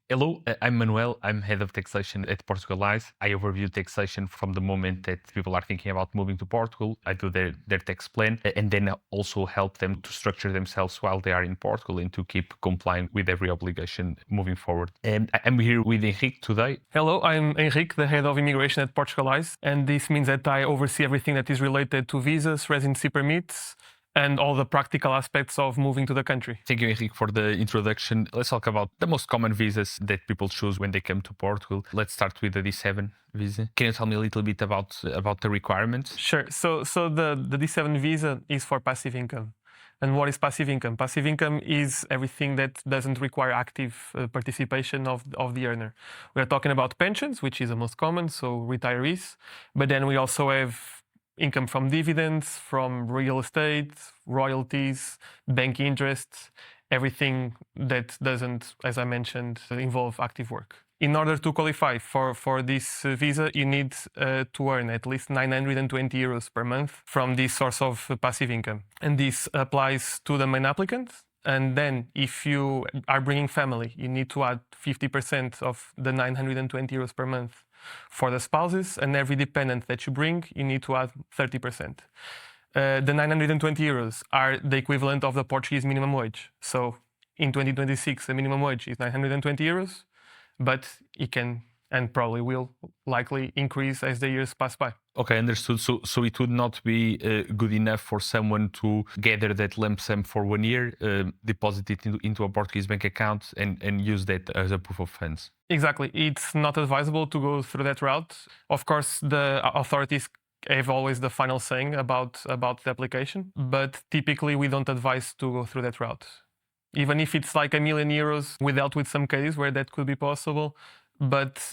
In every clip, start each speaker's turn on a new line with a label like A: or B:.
A: Hello, I'm Manuel. I'm head of taxation at Portugalize. I overview taxation from the moment that people are thinking about moving to Portugal. I do their tax plan and then also help them to structure themselves while they are in Portugal and to keep complying with every obligation moving forward. And I'm here with Henrique today.
B: Hello, I'm Henrique, the head of immigration at Portugalize, and this means that I oversee everything that is related to visas, residency permits, and all the practical aspects of moving to the country.
A: Thank you, Henrique, for the introduction. Let's talk about the most common visas that people choose when they come to Portugal. Let's start with the D7 visa. Can you tell me a little bit about the requirements?
B: Sure. So the D7 visa is for passive income. And what is passive income? Passive income is everything that doesn't require active participation of the earner. We are talking about pensions, which is the most common, so retirees. But then we also have income from dividends, from real estate, royalties, bank interests, everything that doesn't, as I mentioned, involve active work. In order to qualify for this visa, you need to earn at least 920 euros per month from this source of passive income. And this applies to the main applicant. And then if you are bringing family, you need to add 50% of the 920 euros per month for the spouses, and every dependent that you bring, you need to add 30%. The 920 euros are the equivalent of the Portuguese minimum wage. So in 2026, the minimum wage is 920 euros, but it can and probably will likely increase as the years pass by.
A: Okay, understood. So it would not be good enough for someone to gather that lump sum for 1 year, deposit it into a Portuguese bank account, and use that as a proof of funds.
B: Exactly. It's not advisable to go through that route. Of course, the authorities have always the final saying about the application, but typically we don't advise to go through that route. Even if it's like €1 million, we dealt with some cases where that could be possible, but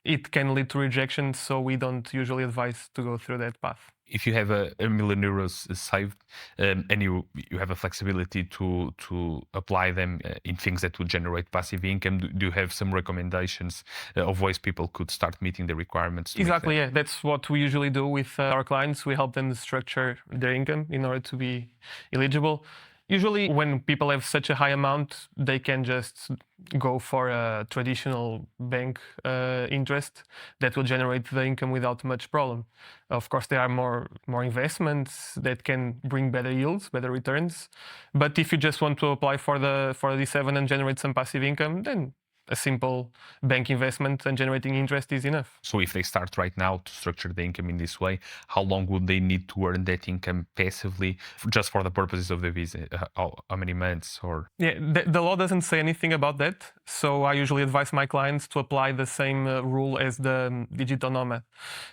B: it can lead to rejection, so we don't usually advise to go through that path.
A: If you have €1 million saved and you have a flexibility to apply them in things that would generate passive income, do you have some recommendations of ways people could start meeting the requirements?
B: Exactly, yeah. That's what we usually do with our clients. We help them structure their income in order to be eligible. Usually when people have such a high amount, they can just go for a traditional bank interest that will generate the income without much problem. Of course, there are more investments that can bring better yields, better returns. But if you just want to apply for the D7 and generate some passive income, then a simple bank investment and generating interest is enough.
A: So if they start right now to structure the income in this way, how long would they need to earn that income passively just for the purposes of the visa? How many months? Or
B: yeah, the law doesn't say anything about that. So I usually advise my clients to apply the same rule as the digital nomad,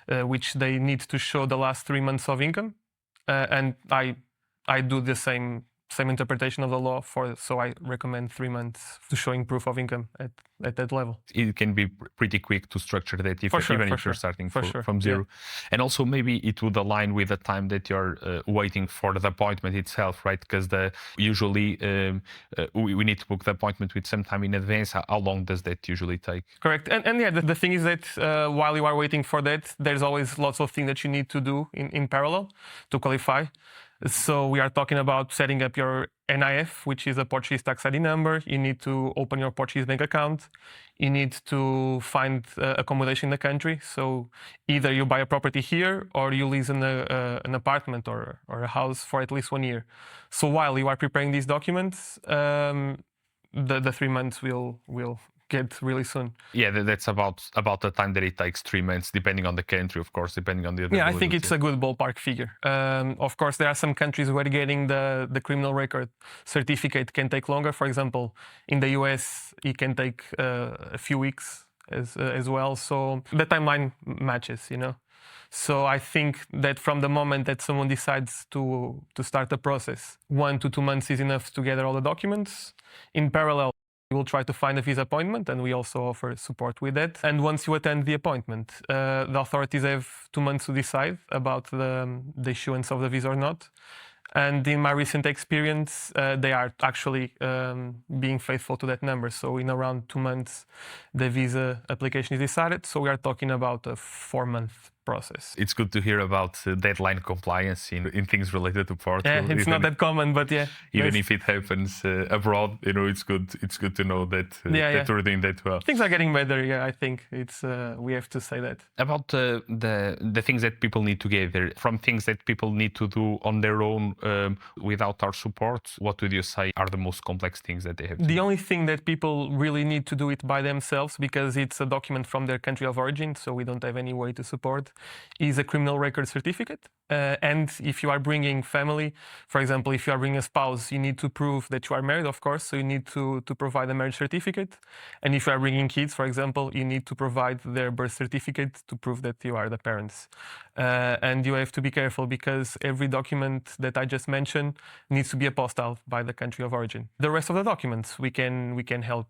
B: which they need to show the last 3 months of income. And I do the same interpretation of the law so I recommend 3 months to showing proof of income at that level.
A: It can be pretty quick to structure that if you're starting from zero.
B: Yeah.
A: And also maybe it would align with the time that you're waiting for the appointment itself, right? Because usually we need to book the appointment with some time in advance. How long does that usually take?
B: Correct. And yeah, the thing is that while you are waiting for that, there's always lots of things that you need to do in parallel to qualify. So we are talking about setting up your NIF, which is a Portuguese tax ID number. You need to open your Portuguese bank account. You need to find accommodation in the country. So either you buy a property here or you lease an apartment or a house for at least 1 year. So while you are preparing these documents, the 3 months will get really soon.
A: Yeah, that's about the time that it takes, 3 months, depending on the country, of course, depending on the availability.
B: Yeah, I think it's a good ballpark figure. Of course, there are some countries where getting the criminal record certificate can take longer. For example, in the US, it can take a few weeks as well. So the timeline matches, you know. So I think that from the moment that someone decides to start the process, 1 to 2 months is enough to gather all the documents. In parallel, we will try to find a visa appointment, and we also offer support with that. And once you attend the appointment, the authorities have 2 months to decide about the issuance of the visa or not. And in my recent experience, they are actually being faithful to that number. So in around 2 months, the visa application is decided. So we are talking about a 4-month process.
A: It's good to hear about deadline compliance in things related to Portugal.
B: Yeah, it's not that common, but yeah.
A: Even
B: there's-
A: if it happens abroad, it's good. It's good to know that that we're doing that well.
B: Things are getting better. Yeah, I think it's we have to say that.
A: About the things that people need together, from things that people need to do on their own without our support, what would you say are the most complex things that they have to
B: The
A: do?
B: only thing that people really need to do it by themselves, because it's a document from their country of origin, so we don't have any way to support, is a criminal record certificate. And if you are bringing family, for example, if you are bringing a spouse, you need to prove that you are married, of course, so you need to provide a marriage certificate. And if you are bringing kids, for example, you need to provide their birth certificate to prove that you are the parents. And you have to be careful, because every document that I just mentioned needs to be apostilled by the country of origin. The rest of the documents, we can help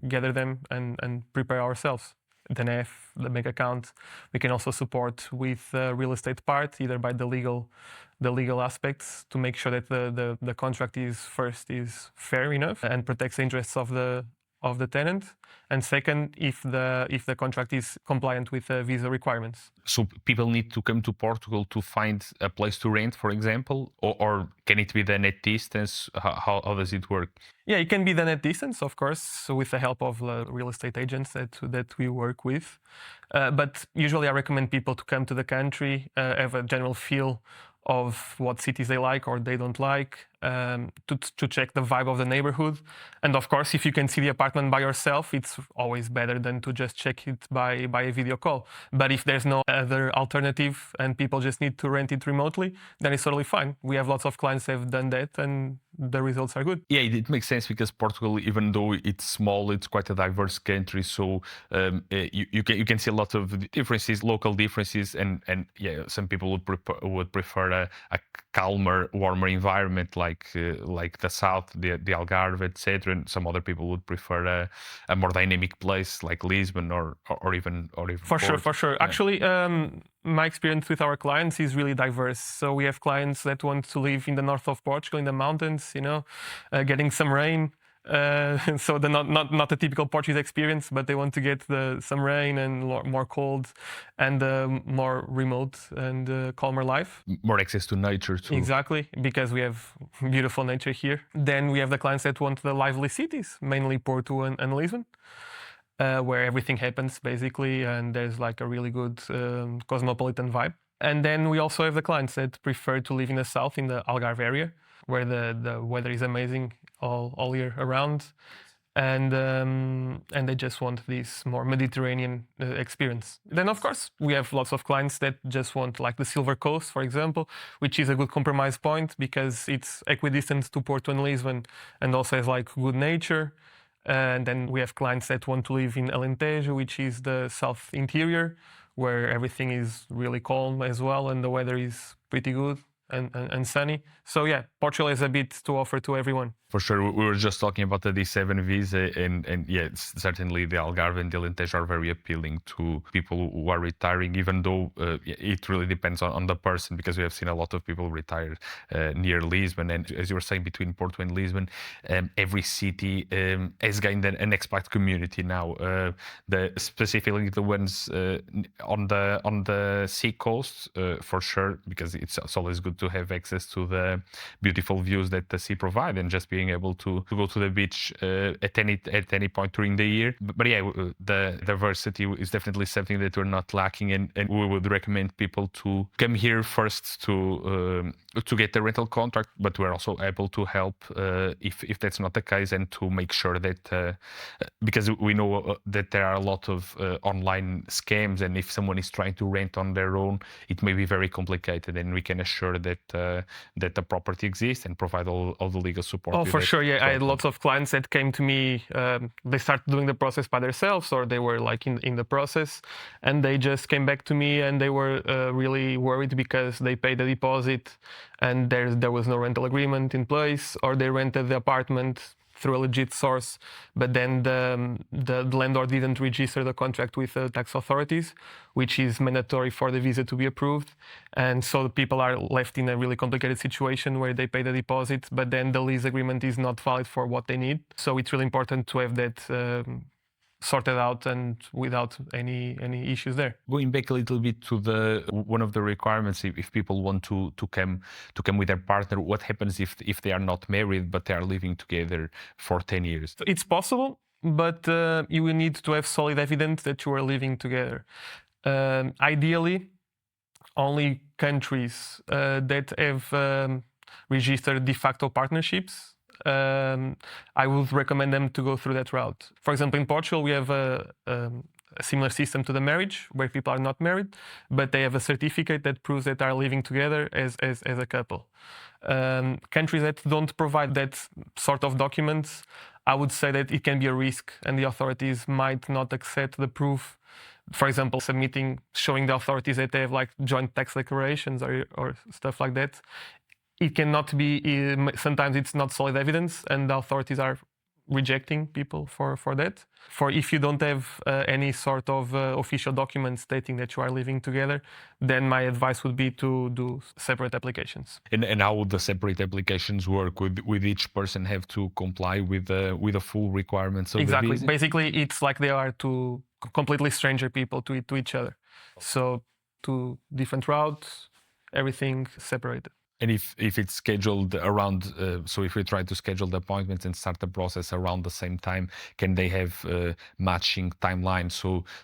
B: gather them and prepare ourselves. The NF, the bank account. We can also support with the real estate part, either by the legal aspects, to make sure that the contract is fair enough and protects the interests of the tenant, and second, if the contract is compliant with the visa requirements.
A: So people need to come to Portugal to find a place to rent, for example, or can it be the net distance? How does it work?
B: Yeah, it can be the net distance, of course, so with the help of real estate agents that we work with. But usually I recommend people to come to the country, have a general feel of what cities they like or they don't like, to check the vibe of the neighborhood. And of course, if you can see the apartment by yourself, it's always better than to just check it by a video call. But if there's no other alternative and people just need to rent it remotely, then it's totally fine. We have lots of clients that have done that, and the results are good.
A: Yeah, it makes sense, because Portugal, even though it's small, it's quite a diverse country. So you can see a lot of differences, local differences, and yeah, some people would prefer a calmer, warmer environment like the south, the Algarve, etc. And some other people would prefer a more dynamic place like Lisbon or even
B: For sure.
A: Yeah.
B: Actually, my experience with our clients is really diverse. So we have clients that want to live in the north of Portugal, in the mountains, getting some rain. So they're not a typical Portuguese experience, but they want to get some rain and more cold and more remote and calmer life.
A: More access to nature too.
B: Exactly, because we have beautiful nature here. Then we have the clients that want the lively cities, mainly Porto and Lisbon. Where everything happens basically, and there's like a really good cosmopolitan vibe. And then we also have the clients that prefer to live in the south, in the Algarve area, where the weather is amazing all year around, and they just want this more Mediterranean experience. Then of course we have lots of clients that just want like the Silver Coast, for example, which is a good compromise point because it's equidistant to Porto and Lisbon, and also has like good nature. And then we have clients that want to live in Alentejo, which is the south interior, where everything is really calm as well, and the weather is pretty good and sunny. So yeah, Portugal has a bit to offer to everyone.
A: For sure, we were just talking about the D7 visa, and yeah, certainly the Algarve and the Alentejo are very appealing to people who are retiring, even though it really depends on the person, because we have seen a lot of people retire near Lisbon. And as you were saying, between Porto and Lisbon, every city has gained an expat community now. Specifically the ones on the sea coast, for sure, because it's always good to have access to the beautiful views that the sea provide, and just being able to go to the beach at any point during the year. But yeah, the diversity is definitely something that we're not lacking, and we would recommend people to come here first to get the rental contract, but we're also able to help if that's not the case, and to make sure that because we know that there are a lot of online scams, and if someone is trying to rent on their own, it may be very complicated, and we can assure that the property exists and provide all the legal support.
B: Oh, for sure. Yeah, I had lots of clients that came to me. They started doing the process by themselves, or they were like in the process, and they just came back to me, and they were really worried because they paid the deposit, and there was no rental agreement in place, or they rented the apartment through a legit source, but then the landlord didn't register the contract with the tax authorities, which is mandatory for the visa to be approved. And so the people are left in a really complicated situation where they pay the deposit, but then the lease agreement is not valid for what they need. So it's really important to have that
A: sorted
B: out and without any issues there.
A: Going back a little bit to the one of the requirements, if people want to come with their partner, what happens if they are not married but they are living together for 10 years?
B: So it's possible, but you will need to have solid evidence that you are living together. Ideally, only countries that have registered de facto partnerships, I would recommend them to go through that route. For example, in Portugal, we have a similar system to the marriage, where people are not married, but they have a certificate that proves that they are living together as a couple. Countries that don't provide that sort of documents, I would say that it can be a risk, and the authorities might not accept the proof. For example, showing the authorities that they have like joint tax declarations or stuff like that. It cannot be, sometimes it's not solid evidence, and the authorities are rejecting people for that. For if you don't have any sort of official document stating that you are living together, then my advice would be to do separate applications.
A: And how would the separate applications work? Would each person have to comply with the full requirements of the visa?
B: Basically, it's like they are two completely stranger people to each other. So two different routes, everything separated.
A: And if it's scheduled around, so if we try to schedule the appointments and start the process around the same time, can they have matching timelines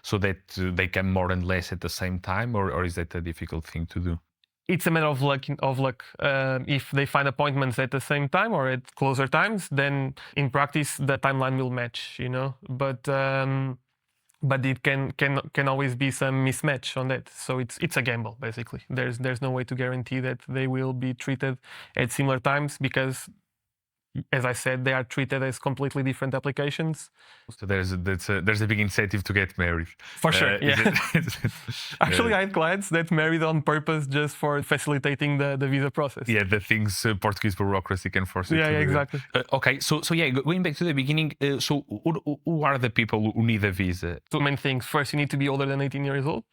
A: so that they come more and less at the same time, or is that a difficult thing to do?
B: It's a matter of luck. If they find appointments at the same time or at closer times, then in practice the timeline will match, but it can always be some mismatch on that. So it's a gamble, basically. There's no way to guarantee that they will be treated at similar times, because, as I said, they are treated as completely different applications.
A: So there's a big incentive to get married.
B: For sure, yeah. Actually, I had clients that married on purpose just for facilitating the visa process.
A: Yeah, the things Portuguese bureaucracy can force you to do.
B: Yeah, exactly.
A: Okay, so yeah, going back to the beginning, so who are the people who need a visa?
B: Two main things. First, you need to be older than 18 years old.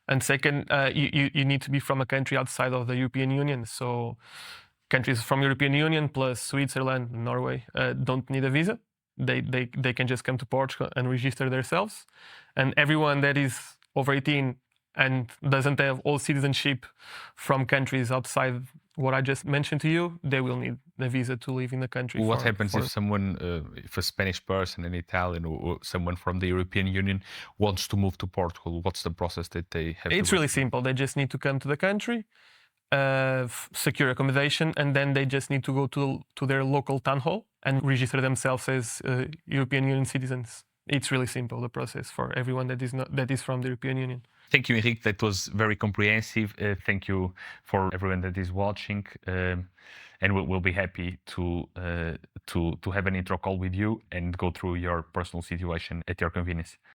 B: And second, you need to be from a country outside of the European Union. So countries from European Union plus Switzerland, Norway don't need a visa. They can just come to Portugal and register themselves. And everyone that is over 18 and doesn't have all citizenship from countries outside what I just mentioned to you, they will need the visa to live in the country.
A: What happens if someone, if a Spanish person, an Italian, or someone from the European Union wants to move to Portugal? What's the process that they have?
B: It's really simple. They just need to come to the country, secure accommodation, and then they just need to go to their local town hall and register themselves as European Union citizens. It's really simple, the process for everyone that is from the European Union.
A: Thank you, Henrique. That was very comprehensive. Thank you for everyone that is watching, and we'll be happy to have an intro call with you and go through your personal situation at your convenience.